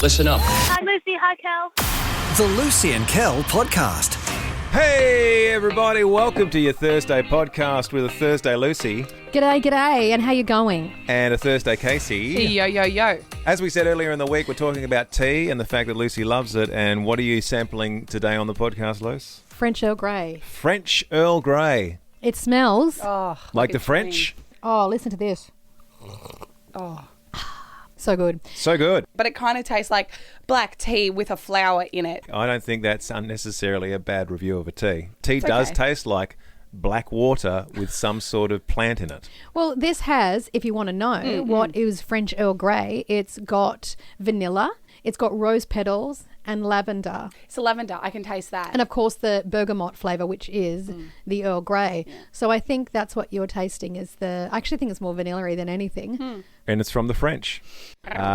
Listen up. Hi, Lucy. Hi, Kel. The Lucy and Kel podcast. Hey everybody, welcome to your Thursday podcast with a Thursday Lucy G'day, and how you going? and a Thursday Casey. Yo. As we said earlier in the week, we're talking about tea and the fact that Lucy loves it. And what are you sampling today on the podcast, Luce? French Earl Grey. French Earl Grey. It smells. Oh, Like the French? Oh, listen to this. Oh. So good. So good. But it kind of tastes like black tea with a flower in it. I don't think that's unnecessarily a bad review of a tea. Tea It's does okay. taste like black water with some sort of plant in it. Well, this has, if you want to know what is French Earl Grey, it's got vanilla, it's got rose petals and lavender. It's a lavender. I can taste that. And of course the bergamot flavour, which is the Earl Grey. Yeah. So I think that's what you're tasting is I actually think it's more vanilla-y than anything. And it's from the French.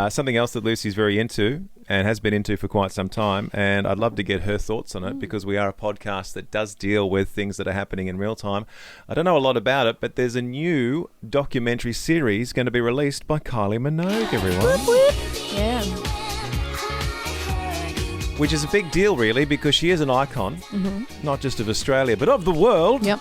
Something else that Lucy's very into and has been into for quite some time, and I'd love to get her thoughts on it because we are a podcast that does deal with things that are happening in real time. I don't know a lot about it, but there's a new documentary series going to be released by Kylie Minogue, everyone. Yeah. Which is a big deal, really, because she is an icon, not just of Australia, but of the world. Yep.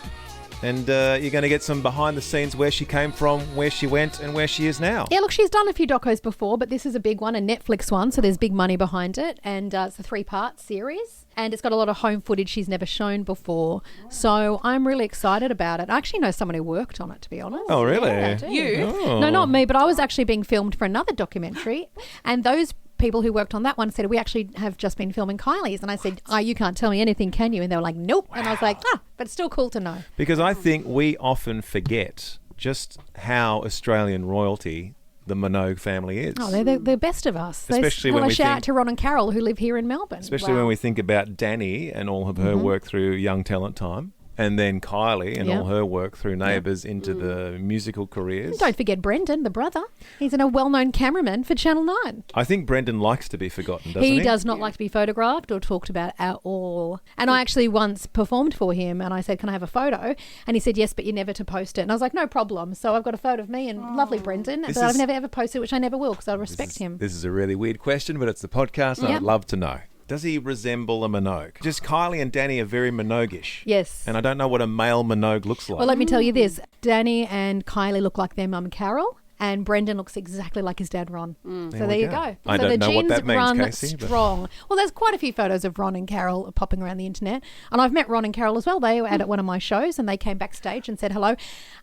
And you're going to get some behind the scenes where she came from, where she went, and where she is now. Yeah, look, she's done a few docos before, but this is a big one, a Netflix one, so there's big money behind it. And it's a 3-part series, and it's got a lot of home footage she's never shown before. So I'm really excited about it. I actually know someone who worked on it, to be honest. Oh, really? Yeah, I do. You? Oh. No, not me, but I was actually being filmed for another documentary, and those people who worked on that one said, we actually have just been filming Kylie's. And I said, you can't tell me anything, can you? And they were like, nope. And I was like, but it's still cool to know. Because I think we often forget just how Australian royalty the Minogue family is. Oh, they're the best of us. Especially when we shout out think- to Ron and Carol who live here in Melbourne. Especially when we think about Danny and all of her work through Young Talent Time. And then Kylie and Yeah. all her work through Neighbours into the musical careers. And don't forget Brendan, the brother. He's a well-known cameraman for Channel 9. I think Brendan likes to be forgotten, doesn't he? He does not like to be photographed or talked about at all. And I actually once performed for him and I said, can I have a photo? And he said, yes, but you're never to post it. And I was like, no problem. So I've got a photo of me and lovely Brendan, but I've never ever posted it, which I never will because I respect him. This is a really weird question, but it's the podcast and Yeah. I'd love to know. Does he resemble a Minogue? Just Kylie and Danny are very Minogue-ish. Yes. And I don't know what a male Minogue looks like. Well, let me tell you this. Danny and Kylie look like their mum Carol. And Brendan looks exactly like his dad, Ron. So there we you go. go. I so don't the know what genes that means, run Casey, but- strong. Well, there's quite a few photos of Ron and Carol popping around the internet. And I've met Ron and Carol as well. They were at one of my shows and they came backstage and said hello.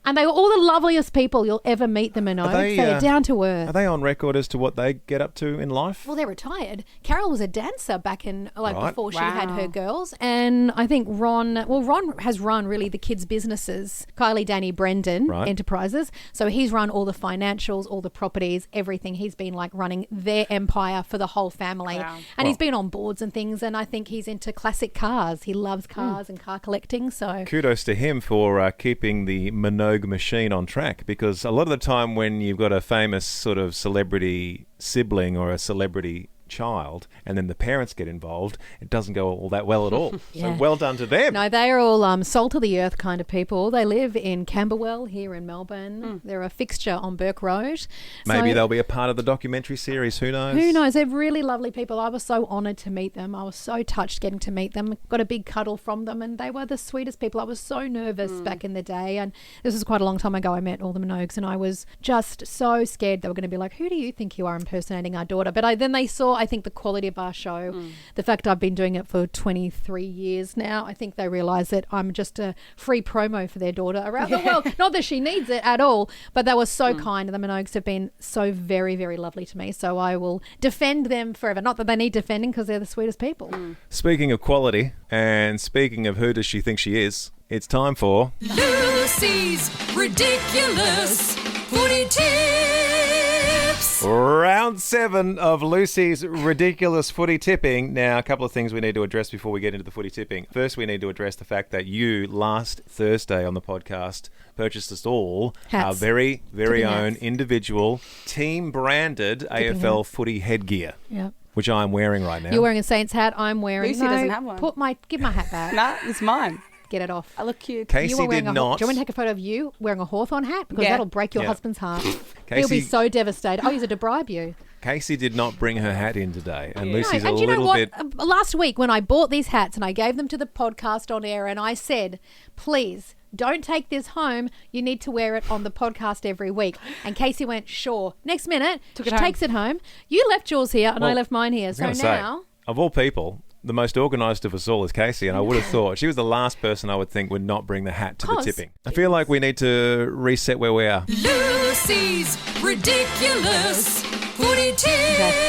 And they were all the loveliest people you'll ever meet, the Minogues. They're down to earth. Are they on record as to what they get up to in life? Well, they're retired. Carol was a dancer back in, Right. before she had Wow. her girls. And I think Ron has run really the kids' businesses, Kylie, Danny, Brendan Right. Enterprises. So he's run all the financials, all the properties, everything. He's been like running their empire for the whole family. Wow. And he's been on boards and things. And I think he's into classic cars. He loves cars and car collecting. So Kudos to him for keeping the Minogue machine on track, because a lot of the time when you've got a famous sort of celebrity sibling or a celebrity child and then the parents get involved, it doesn't go all that well at all. Yeah. So well done to them. no, they are all salt of the earth kind of people. They live in Camberwell here in Melbourne. They're a fixture on Burke Road. Maybe So- they'll be a part of the documentary series. Who knows? Who knows? They're really lovely people. I was so honoured to meet them. I was so touched getting to meet them. Got a big cuddle from them and they were the sweetest people. I was so nervous back in the day, and this was quite a long time ago. I met all the Minogues and I was just so scared they were going to be like, who do you think you are impersonating our daughter? But then they saw, I think, the quality of our show, the fact I've been doing it for 23 years now. I think they realise that I'm just a free promo for their daughter around the world. Not that she needs it at all, but they were so kind, and the Minogues have been so very, very lovely to me. So I will defend them forever. Not that they need defending because they're the sweetest people. Speaking of quality and speaking of who does she think she is, it's time for Lucy's Ridiculous Footy Tips. Round 7 of Lucy's ridiculous footy tipping. Now, a couple of things we need to address before we get into the footy tipping. First, we need to address the fact that you, last Thursday on the podcast, purchased us all Hats. our very, very Tipping own hats. individual team-branded AFL hats. footy headgear, Yeah. which I'm wearing right now. You're wearing a Saints hat. I'm wearing. Lucy doesn't have one. Give my hat back. Nah, it's mine. Get it off. I look cute. Casey You were wearing did a not. Do you want me to take a photo of you wearing a Hawthorn hat? Because Yeah. that'll break your Yeah. husband's heart. He'll Casey- be so devastated. I'll use it to bribe you. Casey did not bring her hat in today, and Yeah. Lucy's and a you know little what? bit. Last week when I bought these hats and I gave them to the podcast on air and I said, please don't take this home. You need to wear it on the podcast every week. And Casey went, sure. Next minute, Took it she home. takes it home. You left yours here and I Well, left mine here. I was So gonna say, now... of all people, the most organised of us all is Casey, and I would have thought she was the last person I would think would not bring the hat to the 'Cause- tipping. I feel like we need to reset where we are. Lucy's ridiculous footy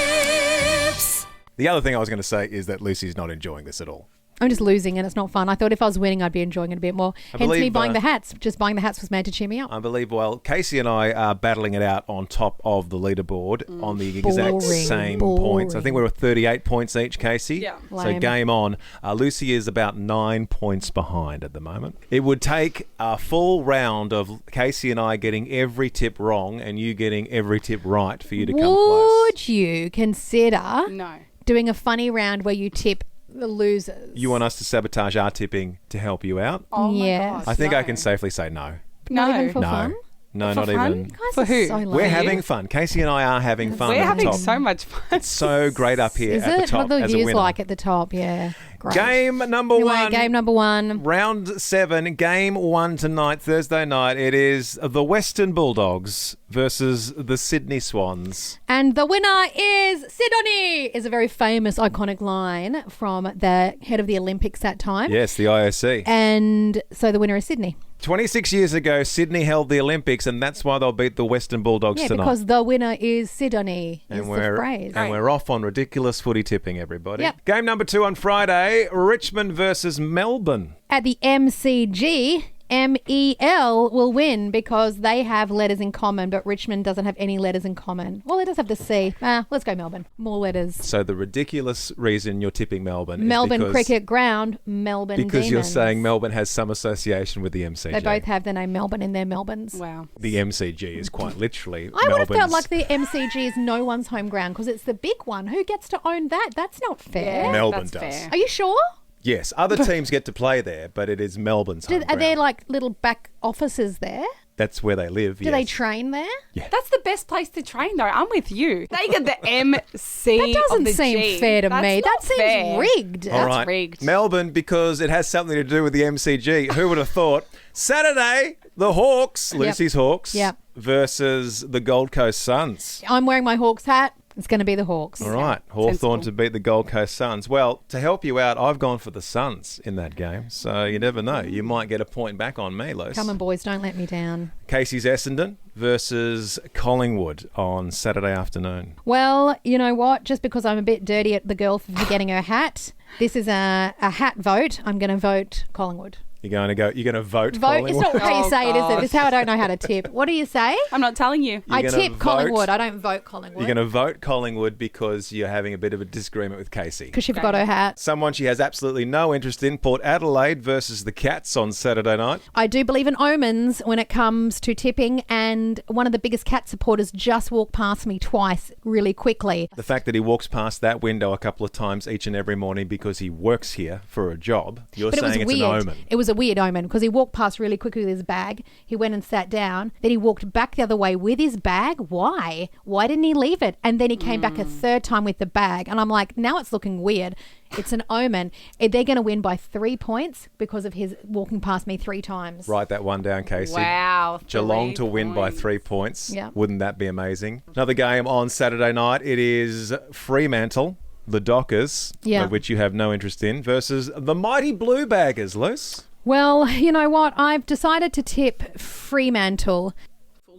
tips. The other thing I was going to say is that Lucy's not enjoying this at all. I'm just losing and it's not fun. I thought if I was winning, I'd be enjoying it a bit more. I Hence me believe, buying the hats. Just buying the hats was made to cheer me up. I believe, well, Casey and I are battling it out on top of the leaderboard on the exact Boring. same Boring. points. I think we were 38 points each, Casey. Yeah. So Lame. game on. Lucy is about 9 points behind at the moment. It would take a full round of Casey and I getting every tip wrong and you getting every tip right for you to come close. Would you consider No. doing a funny round where you tip the losers? You want us to sabotage our tipping to help you out? Oh my Yes. gosh, I think no. I can safely say no. Not No. even for No. fun? No, For not fun? even. Guys For are who? so lame. We're having fun. Casey and I are having fun We're at the having top. so much fun. It's so great up here Is at the it? top What the as a view's winner. like at the top? Yeah. Great. Game number Anyway, one. game number one. Round 7, game 1 tonight, Thursday night. It is the Western Bulldogs versus the Sydney Swans. And the winner is Sydney, is a very famous, iconic line from the head of the Olympics that time. Yes, the IOC. And so the winner is Sydney. 26 years ago, Sydney held the Olympics, and that's why they'll beat the Western Bulldogs Yeah, tonight. because the winner is Sydney, is and the phrase. we're off on ridiculous footy tipping, everybody. Yep. Game number 2 on Friday, Richmond versus Melbourne. At the MCG, MEL will win because they have letters in common, but Richmond doesn't have any letters in common. Well, it does have the C. Let's go Melbourne. More letters. So the ridiculous reason you're tipping Melbourne Melbourne is because, Cricket Ground, Melbourne because you're Demons. saying Melbourne has some association with the MCG. They both have the name Melbourne in their Melbournes. Wow. The MCG is quite literally I would have felt Melbourne's- like the MCG is no one's home ground because it's the big one. Who gets to own that? That's not fair. Melbourne that's does. fair. Are you sure? Yes, other teams get to play there, but it is Melbourne's home Are there ground. like little back offices there? That's where they live. Do they train there? That's the best place to train, though. I'm with you. They get the MC. That doesn't of the seem G. fair to That's me. not That seems fair. rigged. All That's right, rigged. Melbourne, because it has something to do with the MCG. Who would have thought? Saturday, the Hawks, Lucy's Hawks, Yep. versus the Gold Coast Suns. I'm wearing my Hawks hat. It's going to be the Hawks. All right, Hawthorn to beat the Gold Coast Suns. Well, to help you out, I've gone for the Suns in that game, so you never know. You might get a point back on me, Luce. Come on, boys. Don't let me down. Casey's Essendon versus Collingwood on Saturday afternoon. Well, you know what? Just because I'm a bit dirty at the girl for forgetting her hat, this is a hat vote. I'm going to vote Collingwood. You're going to vote Vote. Collingwood? It's not how you Oh, say it, is it? gosh. It's how I don't know how to tip. What do you say? I'm not telling you. I You're gonna tip vote- Collingwood. I don't vote Collingwood. You're going to vote Collingwood because you're having a bit of a disagreement with Casey. Because she forgot her hat. Someone she has absolutely no interest in, Port Adelaide versus the Cats on Saturday night. I do believe in omens when it comes to tipping, and one of the biggest cat supporters just walked past me twice really quickly. The fact that he walks past that window a couple of times each and every morning because he works here for a job, you're But it was saying it's weird. an omen. It was a weird omen because he walked past really quickly with his bag. He went and sat down. Then he walked back the other way with his bag. Why? Why didn't he leave it? And then he came back a third time with the bag. And I'm like, now it's looking weird. It's an omen. They're going to win by 3 points because of his walking past me 3 times. Write that one down, Casey. Wow. Geelong 3 to win by points. 3 points. Yeah. Wouldn't that be amazing? Another game on Saturday night. It is Fremantle, the Dockers, Yeah. of which you have no interest in, versus the mighty Blue Baggers, Luce. Well, you know what? I've decided to tip Fremantle.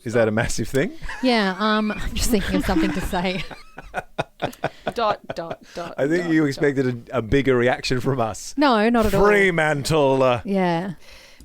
Is that a massive thing? Yeah, I'm just thinking of something to say. Dot. I think you expected a bigger reaction from us. No, not at all. Fremantle. Yeah.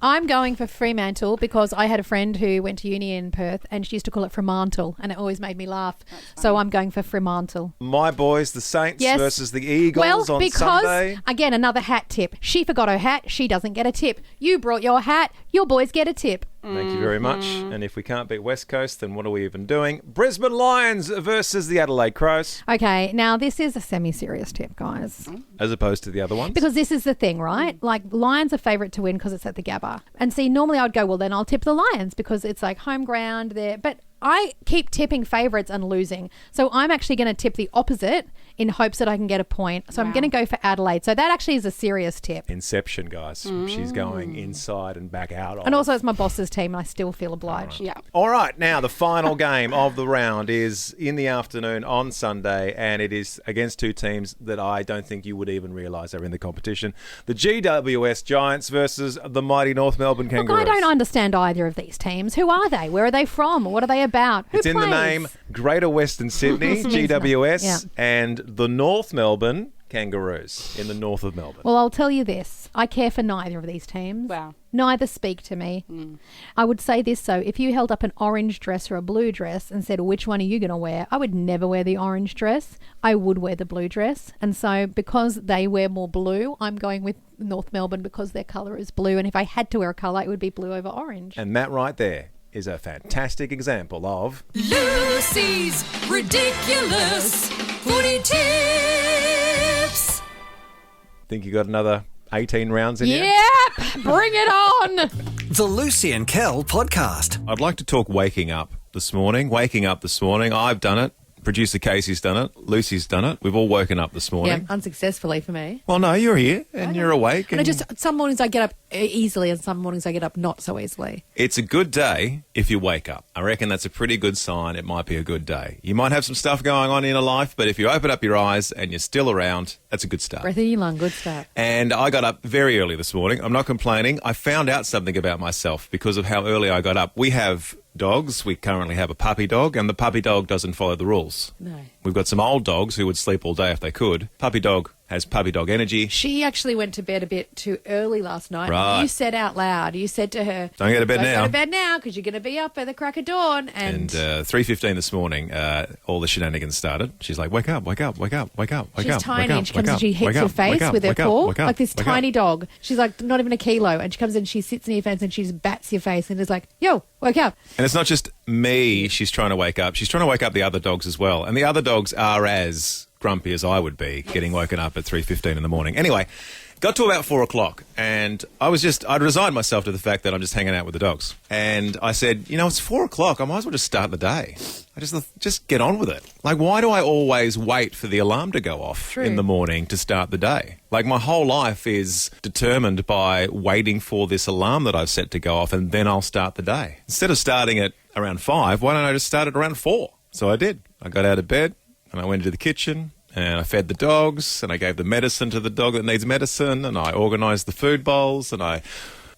I'm going for Fremantle because I had a friend who went to uni in Perth and she used to call it Fremantle and it always made me laugh. So I'm going for Fremantle. My boys, the Saints Yes. versus the Eagles on because, Sunday. again, another hat tip. She forgot her hat. She doesn't get a tip. You brought your hat. Your boys get a tip. Thank you very much. And if we can't beat West Coast, then what are we even doing? Brisbane Lions versus the Adelaide Crows. Okay, now this is a semi-serious tip, guys. As opposed to the other ones? Because this is the thing, right? Like, Lions are favourite to win because it's at the Gabba. And see, normally I'd go, well, then I'll tip the Lions because it's like home ground there. But I keep tipping favourites and losing. So I'm actually going to tip the opposite in hopes that I can get a point. So I'm going to go for Adelaide. So that actually is a serious tip. Inception, guys. She's going inside and back out of. And also it's my boss's team and I still feel obliged. Yeah. All right, now the final game of the round is in the afternoon on Sunday, and it is against two teams that I don't think you would even realise are in the competition. The GWS Giants versus the mighty North Melbourne Kangaroos. Look, I don't understand either of these teams. Who are they? Where are they from? What are they about? Who It's in the plays? name Greater Western Sydney, GWS, Yeah. and the North Melbourne Kangaroos in the north of Melbourne. Well, I'll tell you this. I care for neither of these teams. Wow. Neither speak to me. I would say this, though. If you held up an orange dress or a blue dress and said, which one are you going to wear? I would never wear the orange dress. I would wear the blue dress. And so because they wear more blue, I'm going with North Melbourne because their colour is blue. And if I had to wear a colour, it would be blue over orange. And that right there is a fantastic example of Lucy's Ridiculous Footy Tips. think you got another 18 rounds in you? Yep! Bring it on! The Lucy and Kel podcast. I'd like to talk waking up this morning. I've done it. Producer Casey's done it. Lucy's done it. We've all woken up this morning. Yeah, unsuccessfully for me. Well, no, you're here and you're awake. And some mornings I get up easily and some mornings I get up not so easily. It's a good day if you wake up. I reckon that's a pretty good sign. It might be a good day. You might have some stuff going on in your life, but if you open up your eyes and you're still around, that's a good start. Breath in your lung, good start. And I got up very early this morning. I'm not complaining. I found out something about myself because of how early I got up. We have dogs. We currently have a puppy dog, and the puppy dog doesn't follow the rules. No. We've got some old dogs who would sleep all day if they could. Puppy dog has puppy dog energy. She actually went to bed a bit too early last night. Right. You said out loud, you said to her, Don't go to bed "Don't now." go to bed now because you're going to be up at the crack of dawn. And 3:15 this morning, all the shenanigans started. She's like, wake up, wake up, wake up, wake up, wake she's up. tiny wake up, and she comes wake and she up, hits wake your up, face wake up, with her wake up, paw, wake up, like this wake up. tiny dog. She's like not even a kilo, and she comes in, she sits in your face and she just bats your face and is like, yo, wake up. And it's not just me she's trying to wake up. She's trying to wake up the other dogs as well. And the other dogs are as grumpy as I would be getting woken up at 3:15 in the morning. Anyway, got to about 4 o'clock and I'd resigned myself to the fact that I'm just hanging out with the dogs. And I said, it's 4 o'clock. I might as well just start the day. I just get on with it. Like, why do I always wait for the alarm to go off in the morning to start the day? Like, my whole life is determined by waiting for this alarm that I've set to go off and then I'll start the day. Instead of starting it around 5, why don't I just start it around 4? So I did. I got out of bed and I went into the kitchen and I fed the dogs and I gave the medicine to the dog that needs medicine and I organised the food bowls and I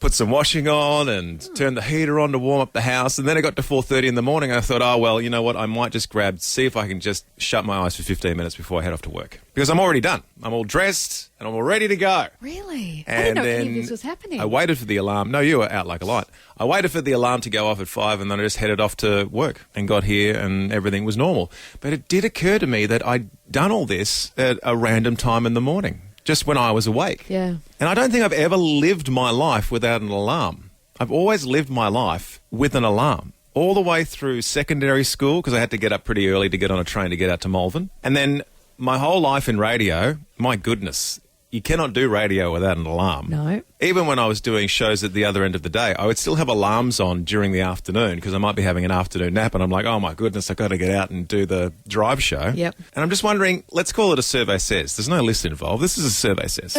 put some washing on and turned the heater on to warm up the house. And then it got to 4:30 in the morning. I thought, oh, well, you know what? I might just see if I can just shut my eyes for 15 minutes before I head off to work. Because I'm already done. I'm all dressed and I'm all ready to go. Really? I And didn't know then any of this was happening. I waited for the alarm. No, you were out like a light. I waited for the alarm to go off at 5 and then I just headed off to work and got here and everything was normal. But it did occur to me that I'd done all this at a random time in the morning, just when I was awake. Yeah. And I don't think I've ever lived my life without an alarm. I've always lived my life with an alarm. All the way through secondary school, because I had to get up pretty early to get on a train to get out to Malvern. And then my whole life in radio, my goodness, you cannot do radio without an alarm. No. Even when I was doing shows at the other end of the day, I would still have alarms on during the afternoon because I might be having an afternoon nap and I'm like, oh my goodness, I've got to get out and do the drive show. Yep. And I'm just wondering, let's call it a survey says. There's no list involved. This is a survey says.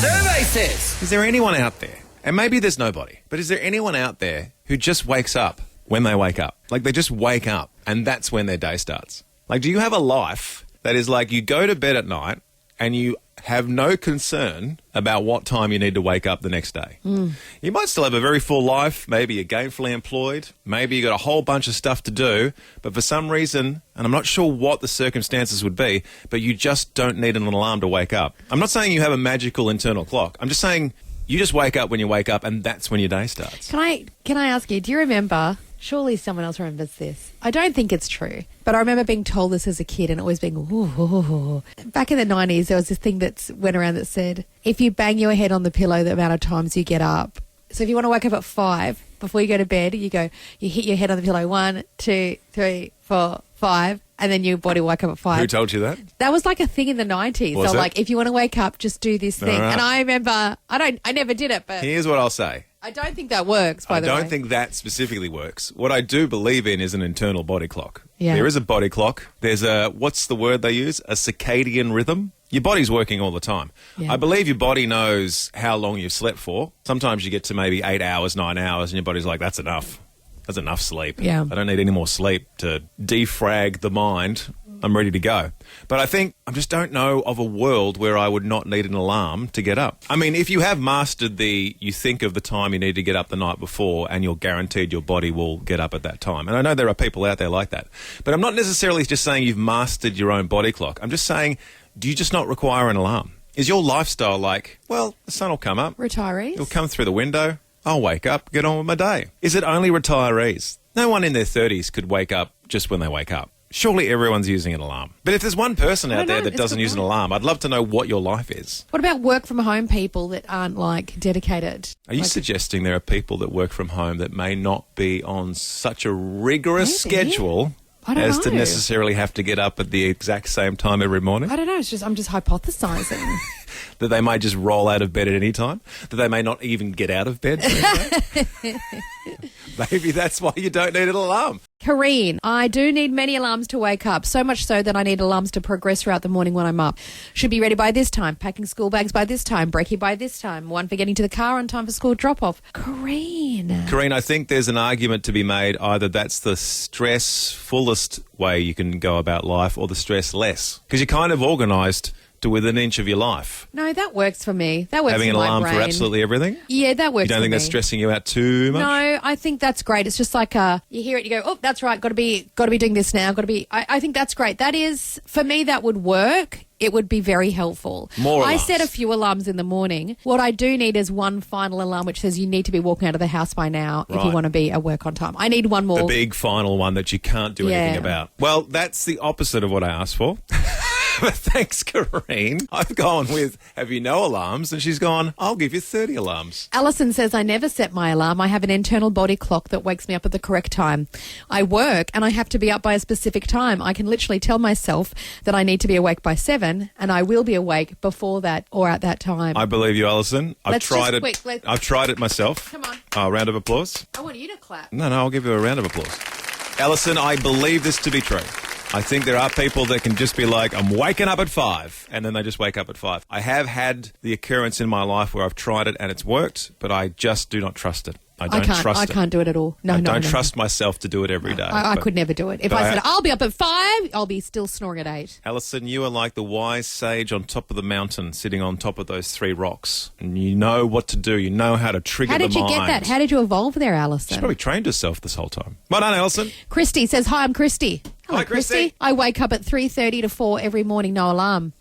Survey says. Is there anyone out there, and maybe there's nobody, but is there anyone out there who just wakes up when they wake up? Like they just wake up and that's when their day starts. Like, do you have a life that is like you go to bed at night and you have no concern about what time you need to wake up the next day? You might still have a very full life. Maybe you're gainfully employed. Maybe you got a whole bunch of stuff to do. But for some reason, and I'm not sure what the circumstances would be, but you just don't need an alarm to wake up. I'm not saying you have a magical internal clock. I'm just saying you just wake up when you wake up and that's when your day starts. Can I ask you, do you remember, surely someone else remembers this. I don't think it's true, but I remember being told this as a kid and always being, ooh. Back in the 90s, there was this thing that went around that said, if you bang your head on the pillow the amount of times you get up, So if you want to wake up at 5, before you go to bed, you hit your head on the pillow, 1, 2, 3, 4, 5, and then your body will wake up at 5. Who told you that? That was like a thing in the 90s. Was So it? like, if you want to wake up, just do this thing. right. And I remember, I never did it, but Here's what I'll say. I don't think that works, by I the way. don't think that specifically works. What I do believe in is an internal body clock. Yeah. There is a body clock. There's what's the word they use? A circadian rhythm. Your body's working all the time. Yeah. I believe your body knows how long you've slept for. Sometimes you get to maybe 8 hours, 9 hours, and your body's like, that's enough. That's enough sleep. Yeah. I don't need any more sleep to defrag the mind. I'm ready to go. But I think I just don't know of a world where I would not need an alarm to get up. I mean, if you have mastered you think of the time you need to get up the night before and you're guaranteed your body will get up at that time. And I know there are people out there like that. But I'm not necessarily just saying you've mastered your own body clock. I'm just saying, do you just not require an alarm? Is your lifestyle like, well, the sun will come up. Retirees? It'll come through the window. I'll wake up, get on with my day. Is it only retirees? No one in their 30s could wake up just when they wake up. Surely everyone's using an alarm. But if there's one person out don't there know. that It's a doesn't good use an point. alarm, I'd love to know what your life is. What about work from home people that aren't like dedicated? Are you suggesting there are people that work from home that may not be on such a rigorous Maybe. schedule I don't as to know. necessarily have to get up at the exact same time every morning? I don't know. I'm just hypothesizing. That they might just roll out of bed at any time? That they may not even get out of bed? Maybe that's why you don't need an alarm. Kareen, I do need many alarms to wake up, so much so that I need alarms to progress throughout the morning when I'm up. Should be ready by this time, packing school bags by this time, brekkie by this time, one for getting to the car on time for school drop-off. Kareen. Kareen, I think there's an argument to be made either that's the stress-fullest way you can go about life or the stress-less. Because you're kind of organised to within an inch of your life. No, that works for me. That works Having for an my alarm brain. for absolutely everything? Yeah, that works You don't for think me. that's stressing you out too much? No, I think that's great. It's just like you hear it, you go, oh, that's right, got to be doing this now, got to be. I think that's great. That is, for me, that would work. It would be very helpful. More I alarms. set a few alarms in the morning. What I do need is one final alarm which says you need to be walking out of the house by now if you Right. want to be at work on time. I need one more. The big final one that you can't do anything Yeah. about. Well, that's the opposite of what I asked for. But thanks, Kareen. I've gone with, have you no alarms? And she's gone, I'll give you 30 alarms. Alison says, I never set my alarm. I have an internal body clock that wakes me up at the correct time. I work and I have to be up by a specific time. I can literally tell myself that I need to be awake by 7 and I will be awake before that or at that time. I believe you, Alison. I've Let's tried just it. quick, let's- I've tried it myself. Come on. A round of applause. I want you to clap. No, I'll give you a round of applause. Alison, I believe this to be true. I think there are people that can just be like, I'm waking up at 5, and then they just wake up at 5. I have had the occurrence in my life where I've tried it and it's worked, but I just do not trust it. I don't trust I it. can't do it at all. No, I no, don't no. trust myself to do it every day. I But, could never do it. If but I I- said, I'll be up at 5, I'll be still snoring at 8. Alison, you are like the wise sage on top of the mountain, sitting on top of those 3 rocks. And you know what to do. You know how to trigger How the did you mind. get that? How did you evolve there, She's Alison? probably trained herself this whole time. Well done, Alison. Christy says, hi, I'm Christy. Hello, Hi, Christy. I wake up at 3:30 to 4 every morning, no alarm.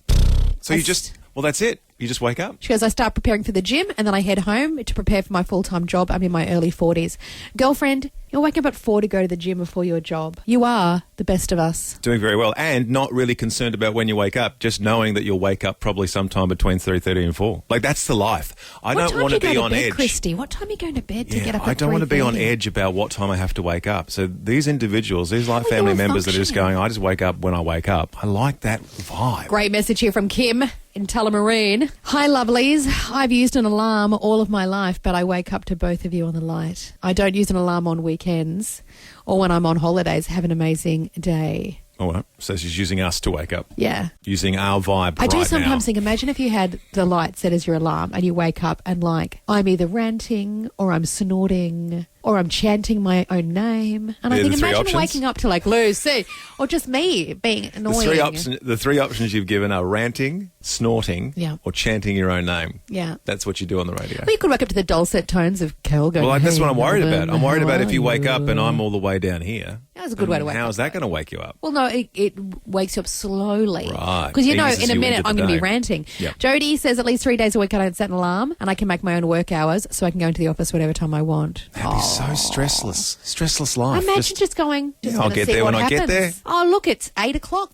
So you just, well, that's it. You just wake up. She goes, I start preparing for the gym and then I head home to prepare for my full-time job. I'm in my early 40s. Girlfriend, you're waking up at 4 to go to the gym before your job. You are the best of us. Doing very well. And not really concerned about when you wake up, just knowing that you'll wake up probably sometime between 3:30 and 4. Like, that's the life. I What don't time want do you to be go on bed, edge. Christy? What time are you going to bed to Yeah, get up at I don't want to be on 3:30? edge about what time I have to wake up. So these individuals, these like How are family you members that are just functioning? going, I just wake up when I wake up. I like that vibe. Great message here from Kim in Tullamarine. Hi, lovelies. I've used an alarm all of my life, but I wake up to both of you on the light. I don't use an alarm on weekends or when I'm on holidays. Have an amazing day. All right. So she's using us to wake up, Yeah. using our vibe I do right sometimes now. think, imagine if you had the light set as your alarm and you wake up and like, I'm either ranting or I'm snorting or I'm chanting my own name. And I They're think, the three imagine options? waking up to like Lucy or just me being annoying. The three options you've given are ranting, snorting, Yeah. or chanting your own name. Yeah. That's what you do on the radio. Well, you could wake up to the dulcet tones of Kel going, Well, that's "Hey, what I'm worried about. Melvin, I'm worried how about if you are wake up and I'm all the way down here. That's a good way to wake How's up. that going to wake you up? Well, no, it wakes you up slowly. Right. Because you know, Eases in a you minute, into the I'm going to be day. ranting. Yep. Jody says at least 3 days a week I don't set an alarm and I can make my own work hours so I can go into the office whatever time I want. That'd be so stressless. Stressless life. Imagine just going, just I'll gonna get see there what when I get happens. there. Oh, look, it's 8 o'clock.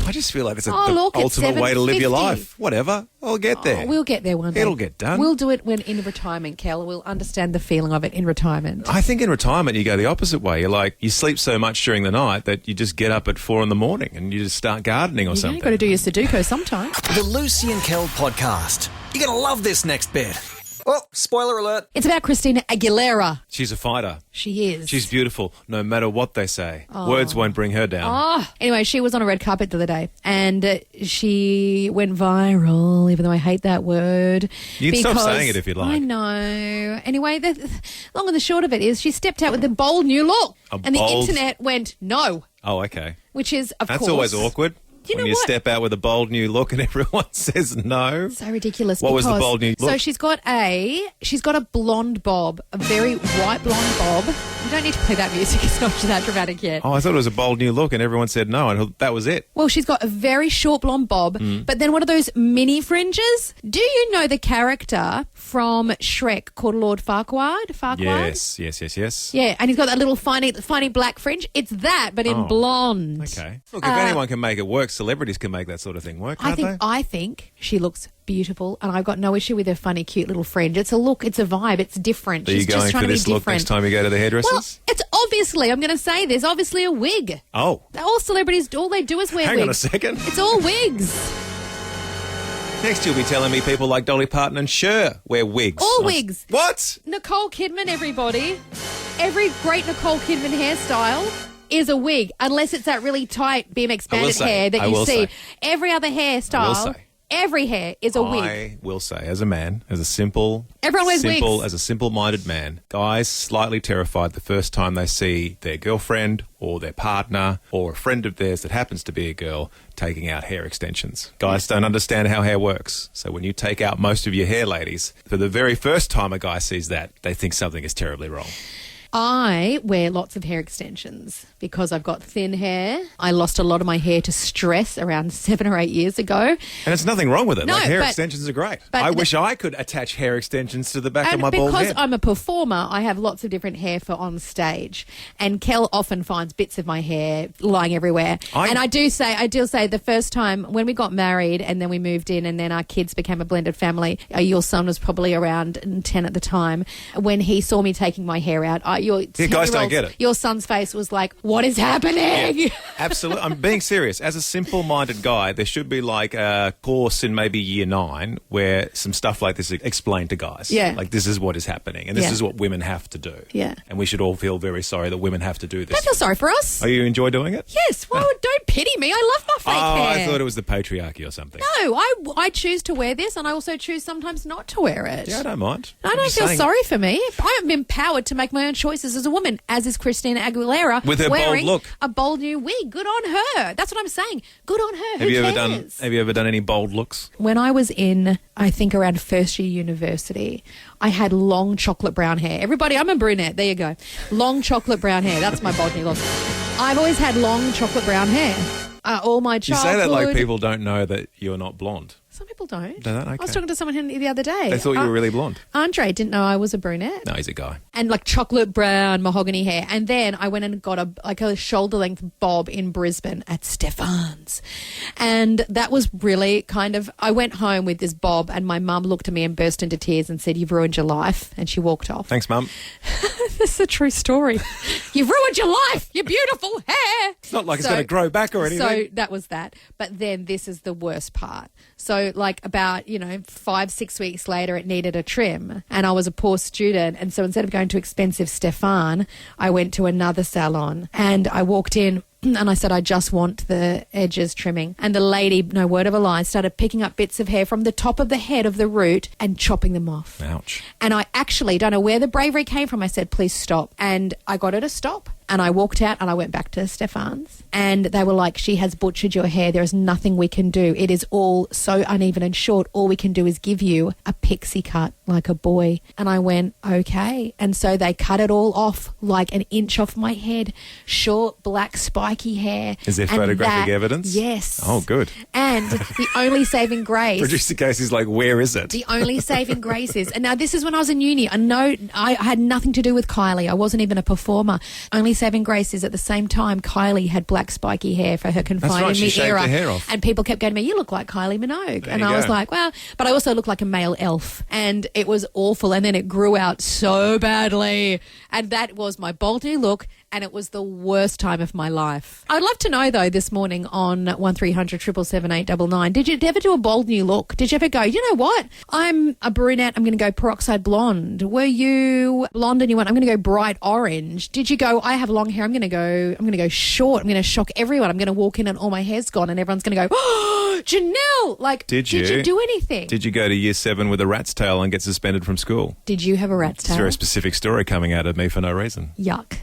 I just feel like it's the look, it's ultimate way to live your $7.50. life. Whatever. I'll get there. We'll get there one day. It'll get done. We'll do it when in retirement, Kel. We'll understand the feeling of it in retirement. I think in retirement you go the opposite way. You're like, you sleep so much during the night that you just get up at 4 a.m. and you just start gardening or something. You've got to do your Sudoku sometime. The Lucy and Kel podcast. You're going to love this next bit. Oh, spoiler alert. It's about Christina Aguilera. She's a fighter. She is. She's beautiful, no matter what they say. Words won't bring her down. Anyway, she was on a red carpet the other day and she went viral, even though I hate that word. You can stop saying it if you'd like. I know. Anyway, the long and the short of it is she stepped out with a bold new look. And the internet went, no. Oh, okay. Which is, of course. That's always awkward. You know when you what? step out with a bold new look and everyone says no. So ridiculous. What was the because- bold new look? So she's got a blonde bob, a very white blonde bob. You don't need to play that music. It's not that dramatic yet. Oh, I thought it was a bold new look and everyone said no and that was it. Well, she's got a very short blonde bob, but then one of those mini fringes. Do you know the character from Shrek called Lord Farquaad? Yes. Yeah, and he's got that little funny black fringe. It's that, but in blonde. Okay. Look, if anyone can make it work, celebrities can make that sort of thing work, can't they? I think she looks beautiful, and I've got no issue with her funny, cute little fringe. It's a look, it's a vibe, it's different. Are you She's just going trying for to be this look different. next time you go to the hairdressers? Well, it's obviously, I'm going to say this, obviously a wig. Oh. All celebrities, all they do is wear Hang wigs. on a second. It's all wigs. Next you'll be telling me people like Dolly Parton and Cher wear wigs. All wigs. What? Nicole Kidman, everybody. Every great Nicole Kidman hairstyle is a wig, unless it's that really tight BMX bandit hair that you see. Every other hairstyle, every hair is a wig. I will say, as a man, as a simple, Everyone wears wigs. as a simple-minded man, guys slightly terrified the first time they see their girlfriend or their partner or a friend of theirs that happens to be a girl taking out hair extensions. Guys don't understand how hair works. So when you take out most of your hair, ladies, for the very first time a guy sees that, they think something is terribly wrong. I wear lots of hair extensions because I've got thin hair. I lost a lot of my hair to stress around 7 or 8 years ago. And there's nothing wrong with it. No, like hair but- extensions are great. but I wish I could attach hair extensions to the back of And my bald because head. I'm a performer, I have lots of different hair for on stage. And Kel often finds bits of my hair lying everywhere. And I do say the first time when we got married and then we moved in and then our kids became a blended family, your son was probably around 10 at the time. When he saw me taking my hair out, guys don't get it. Your son's face was like, what is happening? Yeah, absolutely. I'm being serious. As a simple-minded guy, there should be like a course in maybe year 9 where some stuff like this is explained to guys. Yeah. Like this is what is happening and this is what women have to do. Yeah. And we should all feel very sorry that women have to do this. Don't feel sorry for us. Oh, you enjoy doing it? Yes. Well, don't pity me. I love my fake hair. I thought it was the patriarchy or something. No, I choose to wear this and I also choose sometimes not to wear it. Yeah, I don't mind. I I'm don't just feel saying- sorry for me. I am empowered to make my own choices as a woman, as is Christina Aguilera With her bold wearing look. a bold new wig. Good on her. That's what I'm saying. Good on her. Have Who you cares? ever done any bold looks? When I was in, I think around first year university, I had long chocolate brown hair. Everybody, I'm a brunette. There you go. Long chocolate brown hair. That's my bold new look. I've always had long chocolate brown hair. All my You childhood. say that like people don't know that you're not blonde. Some people don't. No, okay. I was talking to someone the other day. They thought you were really blonde. Andre didn't know I was a brunette. No, he's a guy. And like chocolate brown mahogany hair. And then I went and got a shoulder length bob in Brisbane at Stefan's. And that was really I went home with this bob and my mum looked at me and burst into tears and said, "You've ruined your life." And she walked off. Thanks, Mum. This is a true story. You've ruined your life, your beautiful hair. It's not like it's going to grow back or anything. So that was that. But then this is the worst part. So like about, 5-6 weeks later, it needed a trim and I was a poor student. And so instead of going to expensive Stefan, I went to another salon and I walked in and I said, "I just want the edges trimming." And the lady, no word of a lie, started picking up bits of hair from the top of the head of the root and chopping them off. Ouch. And I actually don't know where the bravery came from. I said, "Please stop." And I got her to stop. And I walked out and I went back to Stefan's. And they were like, "She has butchered your hair. There is nothing we can do. It is all so uneven and short. All we can do is give you a pixie cut like a boy." And I went, "Okay." And so they cut it all off like an inch off my head. Short, black, spiky hair. Is there And photographic that- evidence? Yes. Oh, good. And the only saving grace... Producer Casey's like, where is it? The only saving grace is, and now this is when I was in uni. I know I had nothing to do with Kylie. I wasn't even a performer. Only saving grace is at the same time Kylie had black spiky hair for her Confine right, in she Me shaved era. her hair off. And people kept going to me, you look like Kylie Minogue. And you I was go. like, well, but I also look like a male elf. And it was awful. And then it grew out so badly. And that was my bold new look. And it was the worst time of my life. I'd love to know, though, this morning on 1300 777 899, did you ever do a bold new look? Did you ever go, you know what? I'm a brunette. I'm going to go peroxide blonde. Were you blonde and you went, I'm going to go bright orange? Did you go, I have long hair. I'm going to go short. I'm going to shock everyone. I'm going to walk in and all my hair's gone and everyone's going to go, oh, Janelle. Like, Did you do anything? Did you go to year 7 with a rat's tail and get suspended from school? Did you have a rat's It's a tail? very specific story coming out of me for no reason. Yuck.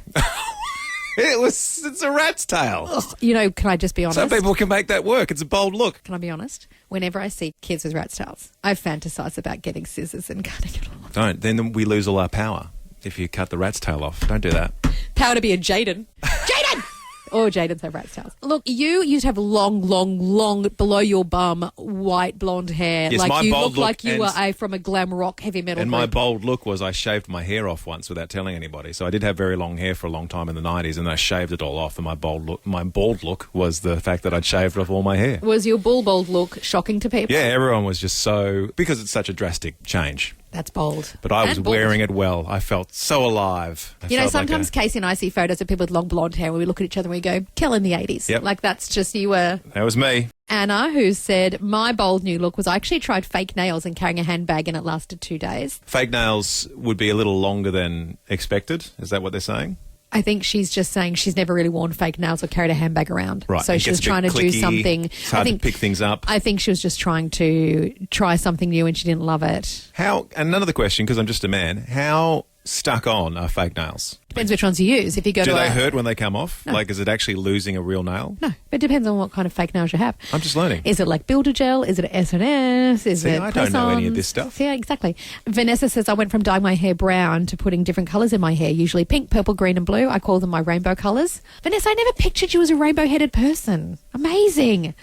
It's a rat's tail. You know, can I just be honest? Some people can make that work. It's a bold look. Can I be honest? Whenever I see kids with rat's tails, I fantasize about getting scissors and cutting it off. Don't. Then we lose all our power if you cut the rat's tail off. Don't do that. Power to be a Jaden. Jaden! Oh, Jaden's have rat's tails. Look, you used to have long, below your bum, white blonde hair. Yes, like my you bold look like you look were from a glam rock heavy metal And my group. bold look was I shaved my hair off once without telling anybody. So I did have very long hair for a long time in the 90s and I shaved it all off. And my bald look was the fact that I'd shaved off all my hair. Was your bald look shocking to people? Yeah, everyone was just so... Because it's such a drastic change. That's bold. But I was And bold. wearing it well. I felt so alive. I You know, felt like sometimes Casey and I see photos of people with long blonde hair where we look at each other and we go, Kel in the 80s. Yep. Like that's just you were... That was me. Anna, who said, my bold new look was I actually tried fake nails and carrying a handbag and it lasted 2 days. Fake nails would be a little longer than expected. Is that what they're saying? I think she's just saying she's never really worn fake nails or carried a handbag around. Right. So It she was gets a bit trying to do clicky. something. It's hard to pick things up. I think she was just trying to try something new and she didn't love it. And another question, because I'm just a man, how stuck on are fake nails? Depends which ones you use. If you go Do to they a, hurt when they come off? No. Like, is it actually losing a real nail? No, but it depends on what kind of fake nails you have. I'm just learning. Is it like Builder Gel? Is it S&S? Is See, it I don't know any of press-ons? this stuff. Yeah, exactly. Vanessa says, I went from dyeing my hair brown to putting different colours in my hair, usually pink, purple, green and blue. I call them my rainbow colours. Vanessa, I never pictured you as a rainbow-headed person. Amazing.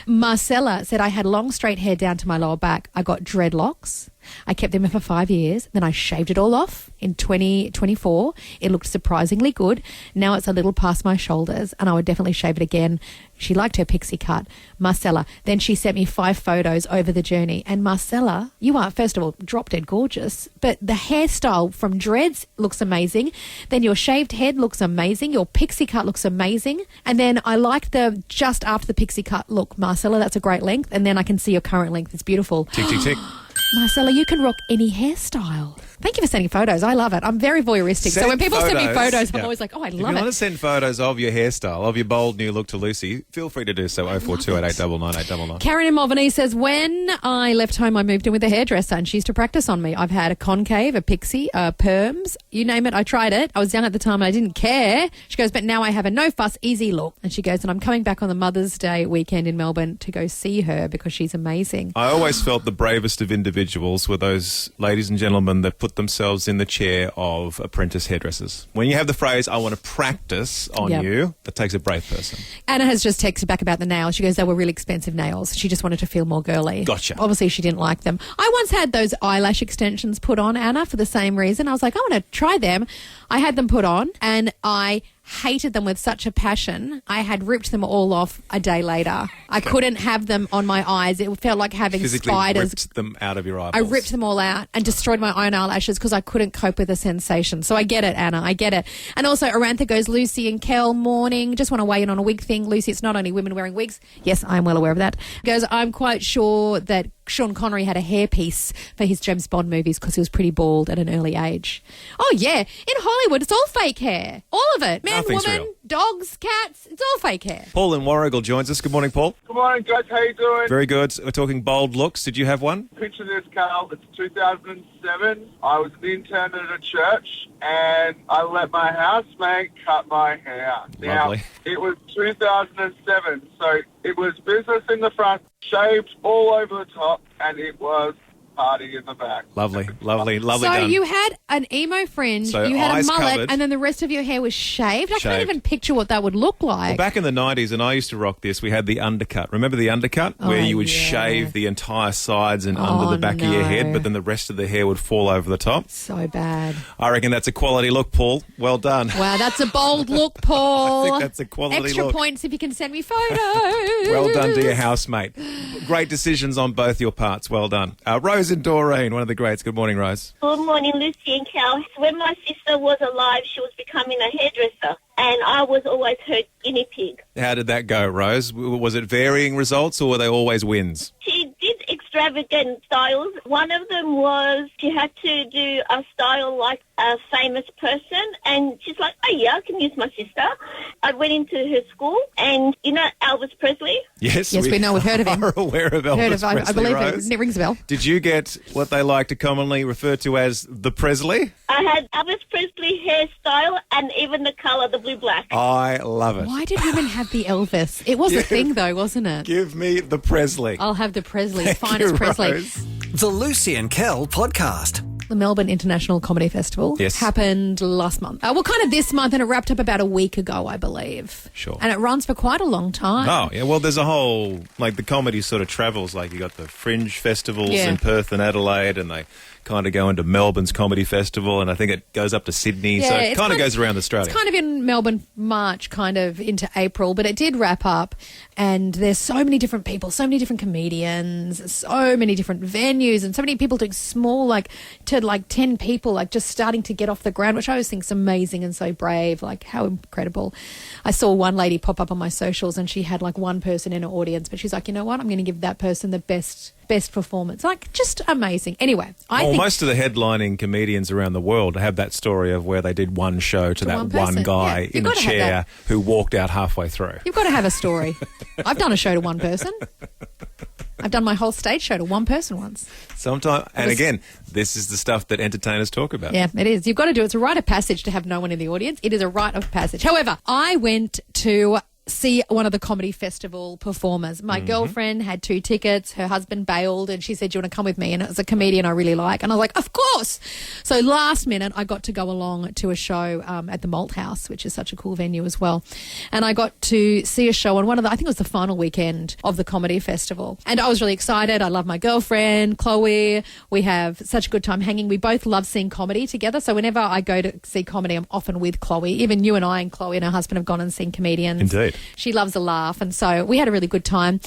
Marcella said, I had long straight hair down to my lower back. I got dreadlocks. I kept them in for 5 years. Then I shaved it all off in 2024. It looked surprisingly good. Now it's a little past my shoulders and I would definitely shave it again. She liked her pixie cut. Marcella. Then she sent me 5 photos over the journey. And Marcella, you are, first of all, drop dead gorgeous. But the hairstyle from dreads looks amazing. Then your shaved head looks amazing. Your pixie cut looks amazing. And then I liked the just after the pixie cut look, Marcella. That's a great length. And then I can see your current length. It's beautiful. Tick, tick, tick. Marcella, you can rock any hairstyle. Thank you for sending photos. I love it. I'm very voyeuristic. So when people send me photos, I'm always like, oh, I If you love want to it. send photos of your hairstyle, of your bold new look to Lucy, feel free to do so. 0428899899. Karen in Malvern says, when I left home, I moved in with a hairdresser and she used to practice on me. I've had a concave, a pixie, perms, you name it. I tried it. I was young at the time and I didn't care. She goes, but now I have a no fuss, easy look. And she goes, and I'm coming back on the Mother's Day weekend in Melbourne to go see her because she's amazing. I always felt the bravest of individuals were those ladies and gentlemen that put themselves in the chair of apprentice hairdressers. When you have the phrase, I want to practice on Yep. you, that takes a brave person. Anna has just texted back about the nails. She goes, they were really expensive nails. She just wanted to feel more girly. Gotcha. Obviously, she didn't like them. I once had those eyelash extensions put on, Anna, for the same reason. I was like, I want to try them. I had them put on and I hated them with such a passion. I had ripped them all off a day later. I couldn't have them on my eyes. It felt like having Physically spiders. ripped them out of your eyeballs. I ripped them all out and destroyed my own eyelashes because I couldn't cope with the sensation. So I get it, Anna. I get it. And also, Arantha goes, Lucy and Kel, morning. Just want to weigh in on a wig thing. Lucy, it's not only women wearing wigs. Yes, I'm well aware of that. Goes, I'm quite sure that Sean Connery had a hairpiece for his James Bond movies because he was pretty bald at an early age. Oh, yeah. In Hollywood, it's all fake hair. All of it. Man, Nothing's woman, real. dogs, cats. It's all fake hair. Paul in Warrigal joins us. Good morning, Paul. Good morning, guys. How you doing? Very good. We're talking bold looks. Did you have one? Picture this, Carl. It's 2007. I was an intern at a church, and I let my housemate cut my hair. Now, Lovely. it was 2007, so it was business in the front, shaved all over the top, and it was party in the back. Lovely So done. you had an emo fringe, So you had a eyes mullet, covered. and then the rest of your hair was shaved. I can't Shaved. even picture what that would look like. Well, back in the 90s, and I used to rock this, we had the undercut. Remember the undercut? Where you would shave the entire sides and under the back of your head, but then the rest of the hair would fall over the top. So bad. I reckon that's a quality look, Paul. Well done. Wow, that's a bold look, Paul. I think that's a quality Extra look. points if you can send me photos. Well done to your housemate. Great decisions on both your parts. Well done. Rose and Doreen, one of the greats. Good morning, Rose. Good morning, Lucy and Kel. When my sister was alive, she was becoming a hairdresser, and I was always her guinea pig. How did that go, Rose? Was it varying results or were they always wins? She did extravagant styles. One of them was she had to do a style like a famous person, and she's like, oh yeah, I can use my sister. I went into her school, and you know Elvis Presley? Yes, we know. We've heard of him. Are aware of Elvis Presley, I believe Rose. it rings a bell. Did you get what they like to commonly refer to as the Presley? I had Elvis Presley hairstyle and even the colour, the blue-black. I love it. Why did women have the Elvis? It was a thing, though, wasn't it? Give me the Presley. I'll have the Presley, Thank finest you, Presley. Rose. The Lucy and Kel podcast. The Melbourne International Comedy Festival happened last month. Well, kind of this month, and it wrapped up about a week ago, I believe. Sure. And it runs for quite a long time. Oh, yeah. Well, there's a whole, like, the comedy sort of travels. Like, you got the Fringe festivals in Perth and Adelaide, and they kind of go into Melbourne's Comedy Festival, and I think it goes up to Sydney. Yeah, so it kind of goes around Australia. It's kind of in Melbourne, March, kind of into April, but it did wrap up, and there's so many different people, so many different comedians, so many different venues, and so many people doing small, like, to like 10 people, like just starting to get off the ground, which I always think is amazing and so brave, like how incredible. I saw one lady pop up on my socials, and she had like one person in her audience, but she's like, you know what, I'm going to give that person the best performance. Like, just amazing. Anyway, I think most of the headlining comedians around the world have that story of where they did one show to that one guy in a chair who walked out halfway through. You've got to have a story. I've done a show to one person. I've done my whole stage show to one person once. Sometimes, and again, this is the stuff that entertainers talk about. Yeah, it is. You've got to do it. It's a rite of passage to have no one in the audience. It is a rite of passage. However, I went to see one of the comedy festival performers. My girlfriend had 2 tickets. Her husband bailed, and she said, do you want to come with me? And it was a comedian I really like. And I was like, of course. So last minute, I got to go along to a show at the Malt House, which is such a cool venue as well. And I got to see a show on one of the, I think it was the final weekend of the comedy festival. And I was really excited. I love my girlfriend, Chloe. We have such a good time hanging. We both love seeing comedy together. So whenever I go to see comedy, I'm often with Chloe. Even you and I and Chloe and her husband have gone and seen comedians. Indeed. She loves a laugh, and so we had a really good time.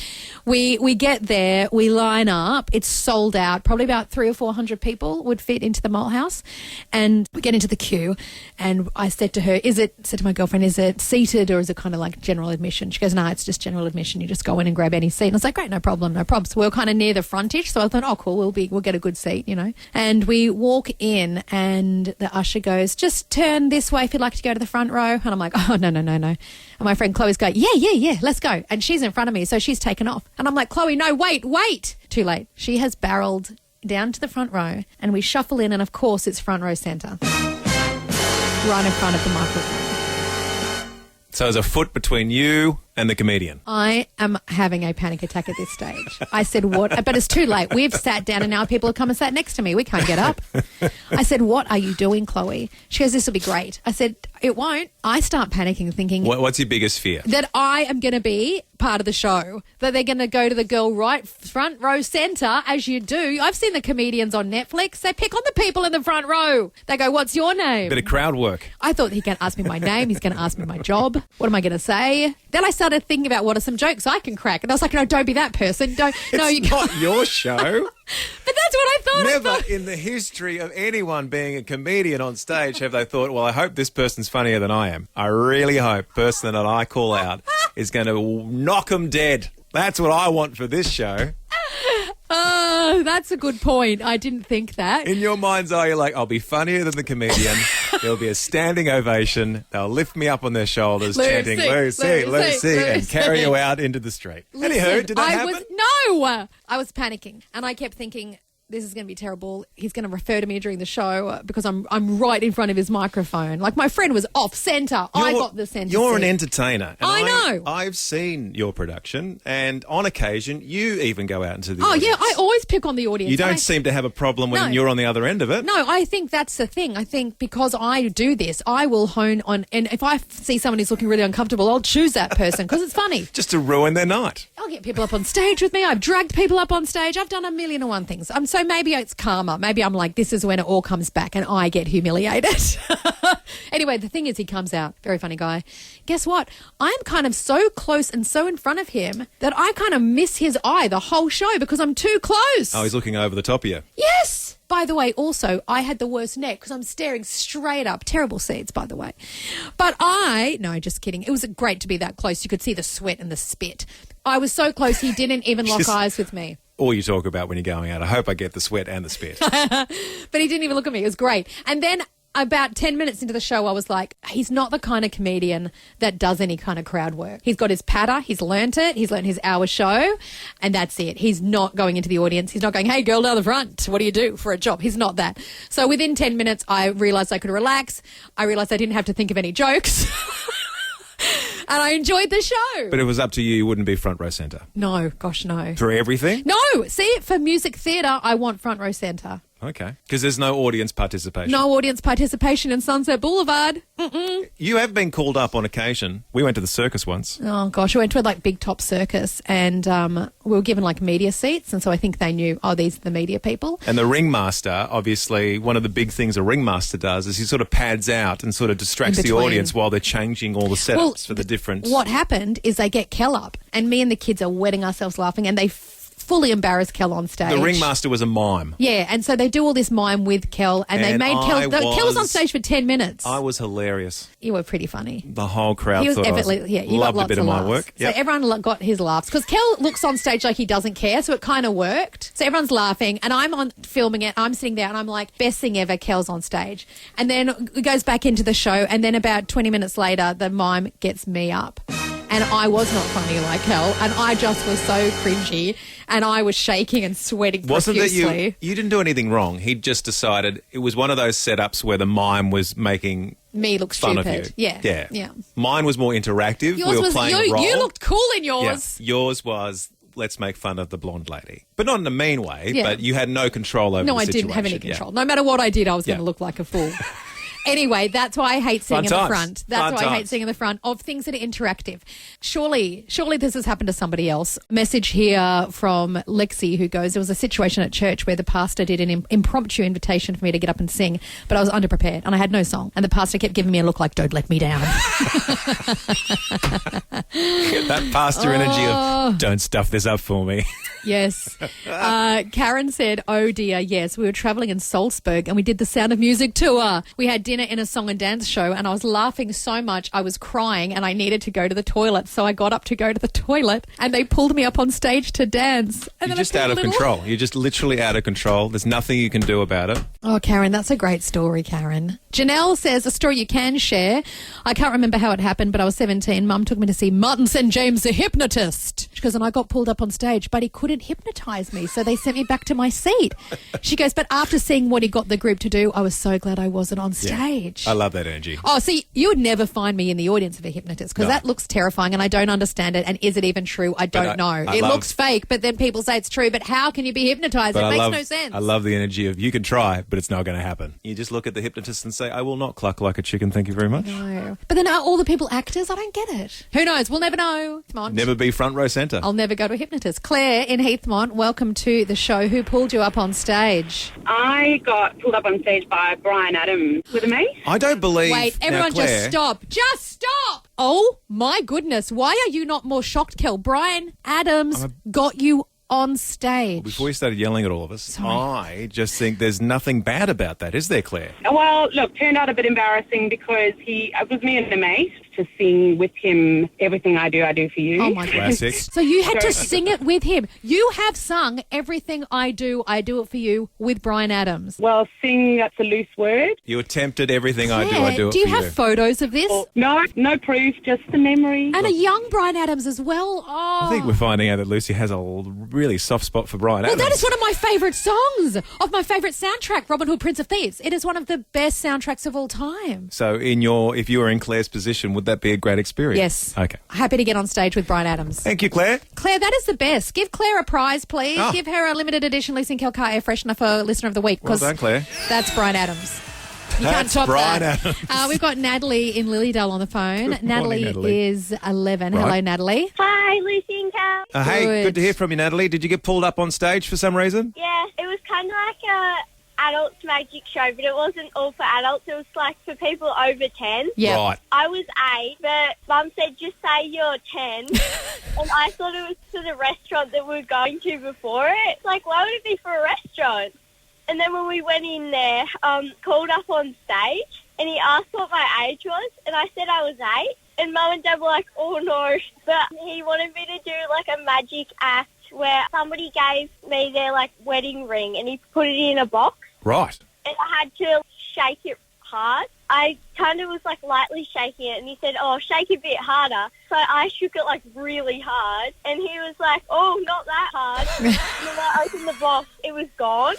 We get there, we line up, it's sold out. Probably about 300 or 400 people would fit into the Malt House, and we get into the queue, and I said to her, said to my girlfriend, is it seated or is it kind of like general admission? She goes, no, it's just general admission. You just go in and grab any seat. And I was like, great, no problem. So we were kind of near the frontage, so I thought, oh, cool, we'll get a good seat, you know. And we walk in, and the usher goes, just turn this way if you'd like to go to the front row. And I'm like, oh, no. And my friend Chloe's going, yeah, let's go. And she's in front of me, so she's taken off. And I'm like, Chloe, no, wait. Too late. She has barreled down to the front row, and we shuffle in, and of course it's front row centre. Right in front of the microphone. So there's a foot between you and the comedian. I am having a panic attack at this stage. I said, what? But it's too late. We've sat down, and now people have come and sat next to me. We can't get up. I said, what are you doing, Chloe? She goes, this will be great. I said, it won't. I start panicking, thinking... What's your biggest fear? That I am going to be part of the show. That they're going to go to the girl right front row centre, as you do. I've seen the comedians on Netflix. They pick on the people in the front row. They go, what's your name? Bit of crowd work. I thought he's going to ask me my name. He's going to ask me my job. What am I going to say? Then I started thinking about what are some jokes I can crack. And I was like, no, don't be that person. It's not your show. But that's what I thought. Never in the history of anyone being a comedian on stage have they thought, well, I hope this person's funnier than I am. I really hope the person that I call out is going to knock them dead. That's what I want for this show. Oh, that's a good point. I didn't think that. In your mind's eye, you're like, I'll be funnier than the comedian. There'll be a standing ovation. They'll lift me up on their shoulders, chanting, Lucy, and carry you out into the street. Anywho, did that happen? No! I was panicking, and I kept thinking, this is going to be terrible. He's going to refer to me during the show because I'm right in front of his microphone. Like, my friend was off centre. I got the centre You're seat. an entertainer. And I know. I've seen your production, and on occasion, you even go out into the Oh, audience. yeah, I always pick on the audience. You don't And seem to have a problem when No. you're on the other end of it. No, I think that's the thing. I think because I do this, I will hone on, and if I see someone who's looking really uncomfortable, I'll choose that person because it's funny. Just to ruin their night. I'll get people up on stage with me. I've dragged people up on stage. I've done 1,000,001 things. So maybe it's karma. Maybe I'm like, this is when it all comes back and I get humiliated. Anyway, the thing is, he comes out. Very funny guy. Guess what? I'm kind of so close and so in front of him that I kind of miss his eye the whole show because I'm too close. Oh, he's looking over the top of you. Yes. By the way, also, I had the worst neck because I'm staring straight up. Terrible seats, by the way. But no, just kidding. It was great to be that close. You could see the sweat and the spit. I was so close, he didn't even lock eyes with me. All you talk about when you're going out. I hope I get the sweat and the spit. But he didn't even look at me. It was great. And then about 10 minutes into the show, I was like, he's not the kind of comedian that does any kind of crowd work. He's got his patter. He's learnt it. He's learnt his hour show. And that's it. He's not going into the audience. He's not going, hey, girl down the front, what do you do for a job? He's not that. So within 10 minutes, I realised I could relax. I realised I didn't have to think of any jokes. And I enjoyed the show. But it was up to you. You wouldn't be front row centre. No, gosh, no. For everything? No, see, for music theatre, I want front row centre. Okay. Because there's no audience participation. No audience participation in Sunset Boulevard. Mm-mm. You have been called up on occasion. We went to the circus once. Oh, gosh, we went to a, Big Top Circus and we were given, media seats. And so I think they knew, these are the media people. And the ringmaster, obviously, one of the big things a ringmaster does is he sort of pads out and sort of distracts the audience while they're changing all the setups for the different... What happened is they get Kel up and me and the kids are wetting ourselves laughing and they fully embarrassed Kel on stage. The ringmaster was a mime. Yeah, and so they do all this mime with Kel and they made Kel... Kel was on stage for 10 minutes. I was hilarious. You were pretty funny. The whole crowd He was thought effortlessly, I loved a bit of my work. Yep. So everyone got his laughs because Kel looks on stage like he doesn't care, so it kind of worked. So everyone's laughing, and I'm on filming it. I'm sitting there, and I'm like, best thing ever. Kel's on stage, and then it goes back into the show, and then about 20 minutes later, the mime gets me up. And I was not funny like Kel, and I just was so cringy, and I was shaking and sweating profusely. Wasn't that you didn't do anything wrong. He'd just decided it was one of those setups where the mime was making me look fun stupid. of you. Yeah. Mine was more interactive. Yours we were was, playing a role. You looked cool in yours. Yeah. Yours was, let's make fun of the blonde lady. But not in a mean way, Yeah. but you had no control over the situation. No, I didn't have any control. No matter what I did, I was going to look like a fool. Anyway, that's why I hate sitting in the front. That's why I hate sitting in the front of things that are interactive. Surely this has happened to somebody else. Message here from Lexi who goes, there was a situation at church where the pastor did an impromptu invitation for me to get up and sing, but I was underprepared and I had no song. And the pastor kept giving me a look like, don't let me down. That pastor energy of, don't stuff this up for me. Yes. Karen said, oh dear, yes. We were travelling in Salzburg and we did the Sound of Music tour. We had dinner in a song and dance show and I was laughing so much I was crying and I needed to go to the toilet. So I got up to go to the toilet and they pulled me up on stage to dance. And You're just out of control. You're just literally out of control. There's nothing you can do about it. Oh, Karen, that's a great story, Karen. Janelle says, a story you can share. I can't remember how it happened, but I was 17. Mum took me to see Martin St. James, the hypnotist. She goes, and I got pulled up on stage, but he couldn't hypnotise me, so they sent me back to my seat. She goes, but after seeing what he got the group to do, I was so glad I wasn't on stage. I love that energy. Oh, see, you would never find me in the audience of a hypnotist because that looks terrifying and I don't understand it. And is it even true? I don't know. It looks fake, but then people say it's true. But how can you be hypnotised? It makes no sense. I love the energy of you can try, but it's not going to happen. You just look at the hypnotist and say, I will not cluck like a chicken, thank you very much. No. But then are all the people actors? I don't get it. Who knows? We'll never know. Come on. Never be front row centre. I'll never go to a hypnotist. Claire in Heathmont, welcome to the show. Who pulled you up on stage? I got pulled up on stage by BRYAN Adams with a mate. I don't believe... Wait, everyone Claire, just stop. Just stop! Oh, my goodness. Why are you not more shocked, Kel? BRYAN Adams got you on stage. Before you started yelling at all of us, I just think there's nothing bad about that, is there, Claire? Well, look, turned out a bit embarrassing because it was me and a mate to sing with him Everything I Do For You. Oh, my goodness. Classic. So you had to sing it with him. You have sung Everything I Do It For You with BRYAN Adams. Well, sing, that's a loose word. You attempted Everything I Do Claire, It For You. do you have photos of this? No proof, just the memory. And a young BRYAN Adams as well. Oh. I think we're finding out that Lucy has a really soft spot for Bryan Well, Adams. that is one of my favourite songs of my favourite soundtrack, Robin Hood, Prince of Thieves. It is one of the best soundtracks of all time. So if you were in Claire's position, would that be a great experience? Yes. Okay. Happy to get on stage with Bryan Adams. Thank you, Claire. Claire, that is the best. Give Claire a prize, please. Oh. Give her a limited edition Lucy and Kel car air freshener for Listener of the Week. Well 'cause done, Claire. That's Bryan Adams. You can't That's top Bryan that. Adams. We've got Natalie in Lilydale on the phone. Good morning, Natalie. is 11. Right. Hello, Natalie. Hi, Lucy and Cal. Hey, good to hear from you, Natalie. Did you get pulled up on stage for some reason? Yeah, it was kind of like a adults magic show, but it wasn't all for adults. It was like for people over 10. Yeah. Right. I was 8, but Mum said just say you're 10. And I thought it was for the restaurant that we were going to before it. Like, why would it be for a restaurant? And then when we went in there, called up on stage, and he asked what my age was, and I said I was 8. And Mum and Dad were like, oh no. But he wanted me to do like a magic act where somebody gave me their like wedding ring and he put it in a box. Right. And I had to shake it hard. I kind of was like lightly shaking it, and he said, oh, shake it a bit harder. So I shook it like really hard, and he was like, oh, not that hard. And then I opened the box, it was gone.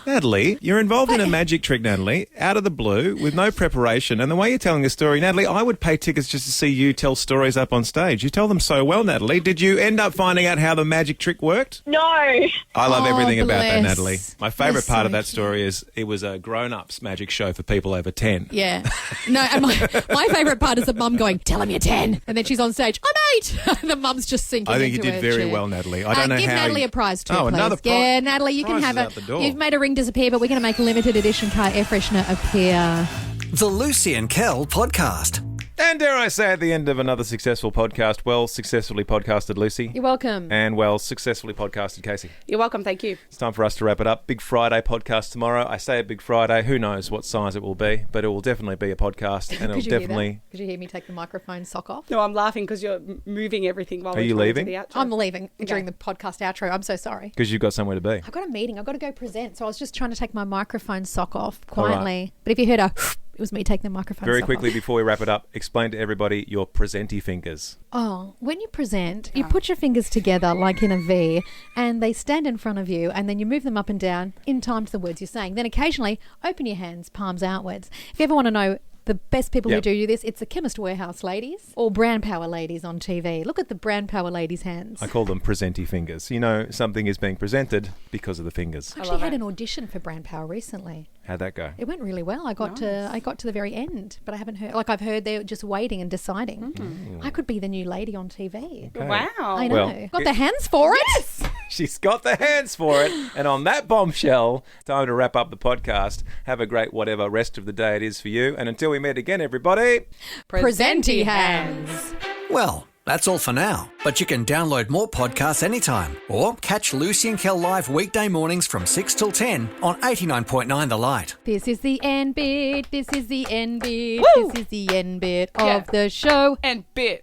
Natalie, you're involved in a magic trick, Natalie, out of the blue, with no preparation. And the way you're telling the story, Natalie, I would pay tickets just to see you tell stories up on stage. You tell them so well, Natalie. Did you end up finding out how the magic trick worked? No. I love Oh, everything about that, bless. Natalie. My favourite That's part so of that cute. story is it was a grown-ups magic show for people over 10. Yeah. No, and my favourite part is the mum going, tell him you're 10. And then she's on stage, I'm 8. And the mum's just sinking I think you into did her very chair. well, Natalie. I don't know give how Natalie you- a prize too, Oh, please. another prize. Yeah, Natalie, you can Prize have is it. out the door. You've made a ring disappear, but we're going to make a limited edition car air freshener appear. The Lucy and Kel podcast. And dare I say, at the end of another successful podcast, well, successfully podcasted Lucy. You're welcome. And well, successfully podcasted Casey. You're welcome. Thank you. It's time for us to wrap it up. Big Friday podcast tomorrow. I say a Big Friday. Who knows what size it will be, but it will definitely be a podcast, and it'll Could you definitely. hear that? Could you hear me take the microphone sock off? No, I'm laughing because you're moving everything while Are we're you trying to do leaving? the outro. I'm leaving during the podcast outro. I'm so sorry. Because you've got somewhere to be. I've got a meeting. I've got to go present. So I was just trying to take my microphone sock off All right. quietly. But if you heard a, it was me taking the microphone Very sock quickly off. before we wrap it up, explain to everybody your presenty fingers. Oh, when you present, you put your fingers together like in a V, and they stand in front of you, and then you move them up and down in time to the words you're saying. Then occasionally open your hands, palms outwards. If you ever want to know the best people who Yep. do this, it's the Chemist Warehouse ladies or Brand Power ladies on TV. Look at the Brand Power ladies' hands. I call them presenty fingers. You know, something is being presented because of the fingers. I actually had an audition for Brand Power recently. How'd that go? It went really well. I got to the very end, but I haven't heard. Like I've heard they're just waiting and deciding. I could be the new lady on TV. Okay. Wow. I know. Well, got the hands for it. She's got the hands for it. And on that bombshell, time to wrap up the podcast. Have a great whatever rest of the day it is for you. And until we meet again, everybody. Presenty hands. Well, that's all for now. But you can download more podcasts anytime or catch Lucy and Kel live weekday mornings from 6 till 10 on 89.9 The Light. This is the end bit. This is the end bit. Woo! This is the end bit Yeah. of the show. And bit.